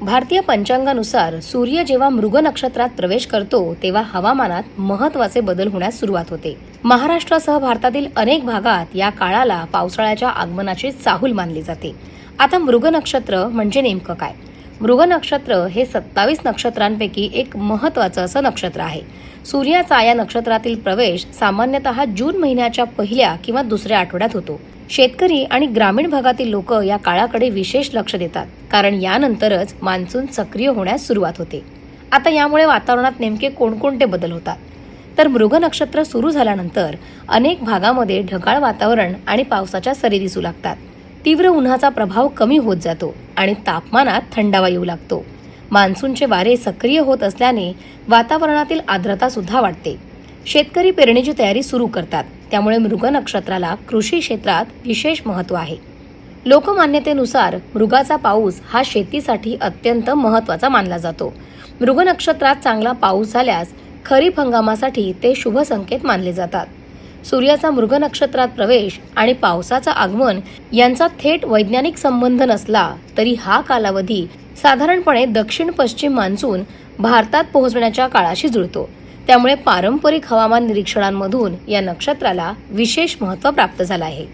भारतीय पंचांगानुसार सूर्य जेव्हा मृग नक्षत्रात प्रवेश करतो तेव्हा हवामानात महत्त्वाचे बदल होण्यास सुरुवात होते। महाराष्ट्रासह भारतातील अनेक भागात या काळाला पावसाळ्याच्या आगमनाची चाहूल मानली जाते। आता मृग नक्षत्र म्हणजे नेमकं काय? मृग नक्षत्र हे 27 नक्षत्रांपैकी एक महत्त्वाचं असं नक्षत्र आहे। सूर्याचा या नक्षत्रातील प्रवेश सामान्यतः जून महिन्याच्या पहिल्या किंवा दुसऱ्या आठवड्यात होतो। शेतकरी आणि ग्रामीण भागातील लोक या काळाकडे विशेष लक्ष देतात, कारण यानंतरच मान्सून सक्रिय होण्यास सुरुवात होते। आता यामुळे वातावरणात नेमके कोणकोणते बदल होतात? तर मृग नक्षत्र सुरू झाल्यानंतर अनेक भागामध्ये ढगाळ वातावरण आणि पावसाच्या सरी दिसू लागतात। तीव्र उन्हाचा प्रभाव कमी होत जातो आणि तापमानात थंडावा येऊ लागतो। मान्सूनचे वारे सक्रिय होत असल्याने वातावरणातील आर्द्रता सुद्धा वाढते। शेतकरी पेरणीची तयारी सुरू करतात, त्यामुळे मृग नक्षत्राला कृषी क्षेत्रात विशेष महत्त्व आहे। लोकमान्यतेनुसार मृगाचा पाऊस हा शेतीसाठी अत्यंत महत्त्वाचा मानला जातो। मृग नक्षत्रात चांगला पाऊस झाल्यास खरीप हंगामासाठी ते शुभ संकेत मानले जातात। सूर्याचा मृग नक्षत्रात प्रवेश आणि पावसाचं आगमन यांचा थेट वैज्ञानिक संबंध नसला तरी हा कालावधी साधारणपणे दक्षिण पश्चिम मान्सून भारतात पोहोचण्याच्या काळाशी जुळतो। त्यामुळे पारंपरिक हवामान निरीक्षणांमधून या नक्षत्राला विशेष महत्त्व प्राप्त झालं आहे।